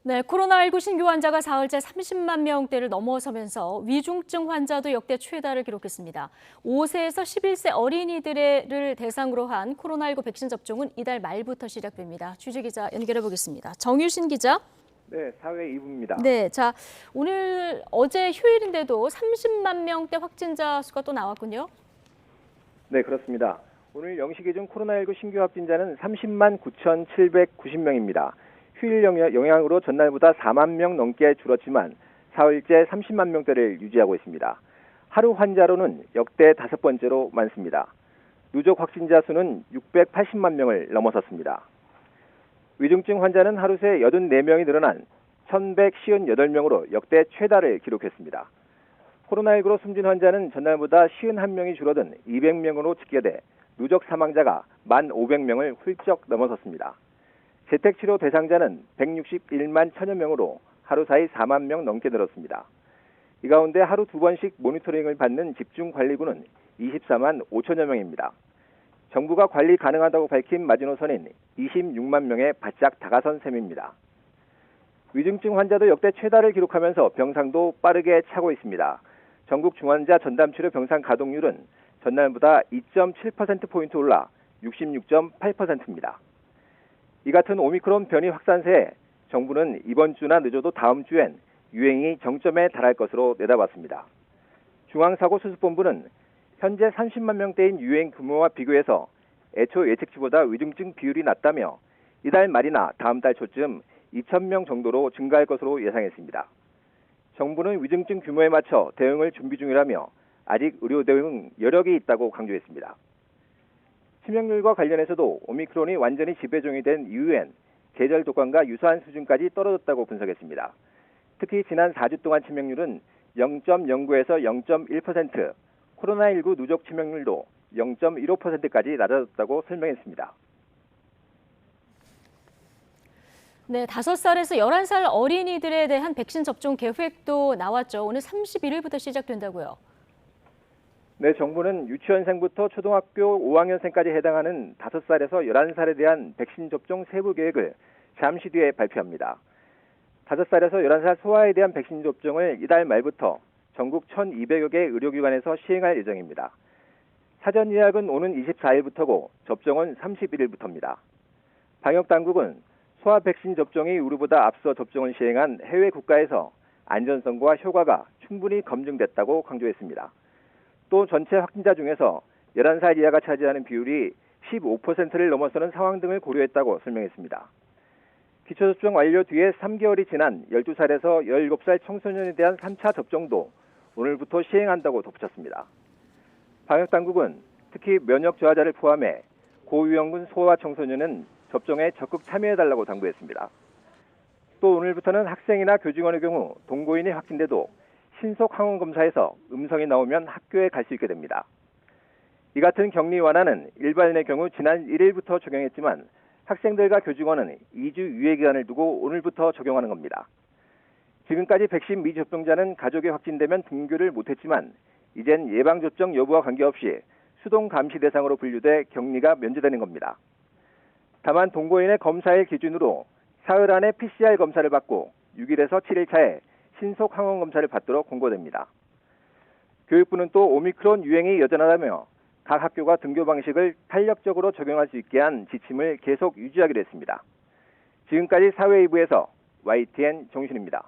네, 코로나19 신규 환자가 사흘째 30만 명대를 넘어서면서 위중증 환자도 역대 최다를 기록했습니다. 5세에서 11세 어린이들을 대상으로 한 코로나19 백신 접종은 이달 말부터 시작됩니다. 취재기자 연결해 보겠습니다. 정유신 기자. 네, 사회 2부입니다. 네, 자, 어제 휴일인데도 30만 명대 확진자 수가 또 나왔군요. 네, 그렇습니다. 오늘 0시 기준 코로나19 신규 확진자는 30만 9,790명입니다. 휴일 영향으로 전날보다 4만 명 넘게 줄었지만 사흘째 30만 명대를 유지하고 있습니다. 하루 환자로는 역대 5번째로 많습니다. 누적 확진자 수는 680만 명을 넘어섰습니다. 위중증 환자는 하루 새 84명이 늘어난 1,158명으로 역대 최다를 기록했습니다. 코로나19로 숨진 환자는 전날보다 51명이 줄어든 200명으로 집계돼 누적 사망자가 1,500명을 훌쩍 넘어섰습니다. 재택치료 대상자는 161만 1천여 명으로 하루 사이 4만 명 넘게 늘었습니다. 이 가운데 하루 2번씩 모니터링을 받는 집중관리군은 24만 5천여 명입니다. 정부가 관리 가능하다고 밝힌 마지노선인 26만 명에 바짝 다가선 셈입니다. 위중증 환자도 역대 최다를 기록하면서 병상도 빠르게 차고 있습니다. 전국 중환자 전담치료 병상 가동률은 전날보다 2.7%포인트 올라 66.8%입니다. 이 같은 오미크론 변이 확산세에 정부는 이번 주나 늦어도 다음 주엔 유행이 정점에 달할 것으로 내다봤습니다. 중앙사고수습본부는 현재 30만 명대인 유행 규모와 비교해서 애초 예측치보다 위중증 비율이 낮다며 이달 말이나 다음 달 초쯤 2,000명 정도로 증가할 것으로 예상했습니다. 정부는 위중증 규모에 맞춰 대응을 준비 중이라며 아직 의료 대응 여력이 있다고 강조했습니다. 치명률과 관련해서도 오미크론이 완전히 지배종이 된 이후엔 계절 독감과 유사한 수준까지 떨어졌다고 분석했습니다. 특히 지난 4주 동안 치명률은 0.09에서 0.1%, 코로나19 누적 치명률도 0.15%까지 낮아졌다고 설명했습니다. 네, 5살에서 11살 어린이들에 대한 백신 접종 계획도 나왔죠. 오늘 31일부터 시작된다고요. 네, 정부는 유치원생부터 초등학교 5학년생까지 해당하는 5살에서 11살에 대한 백신 접종 세부 계획을 잠시 뒤에 발표합니다. 5살에서 11살 소아에 대한 백신 접종을 이달 말부터 전국 1,200여 개 의료기관에서 시행할 예정입니다. 사전 예약은 오는 24일부터고 접종은 31일부터입니다. 방역당국은 소아 백신 접종이 우리보다 앞서 접종을 시행한 해외 국가에서 안전성과 효과가 충분히 검증됐다고 강조했습니다. 또 전체 확진자 중에서 11살 이하가 차지하는 비율이 15%를 넘어서는 상황 등을 고려했다고 설명했습니다. 기초접종 완료 뒤에 3개월이 지난 12살에서 17살 청소년에 대한 3차 접종도 오늘부터 시행한다고 덧붙였습니다. 방역당국은 특히 면역 저하자를 포함해 고위험군 소아 청소년은 접종에 적극 참여해달라고 당부했습니다. 또 오늘부터는 학생이나 교직원의 경우 동거인이 확진돼도 신속 항원 검사에서 음성이 나오면 학교에 갈 수 있게 됩니다. 이 같은 격리 완화는 일반인의 경우 지난 1일부터 적용했지만 학생들과 교직원은 2주 유예 기간을 두고 오늘부터 적용하는 겁니다. 지금까지 백신 미접종자는 가족이 확진되면 등교를 못했지만 이젠 예방접종 여부와 관계없이 수동 감시 대상으로 분류돼 격리가 면제되는 겁니다. 다만 동거인의 검사일 기준으로 사흘 안에 PCR 검사를 받고 6일에서 7일 차에 신속 항원 검사를 받도록 권고됩니다. 교육부는 또 오미크론 유행이 여전하다며 각 학교가 등교 방식을 탄력적으로 적용할 수 있게 한 지침을 계속 유지하기로 했습니다. 지금까지 사회 2부에서 YTN 정유신입니다.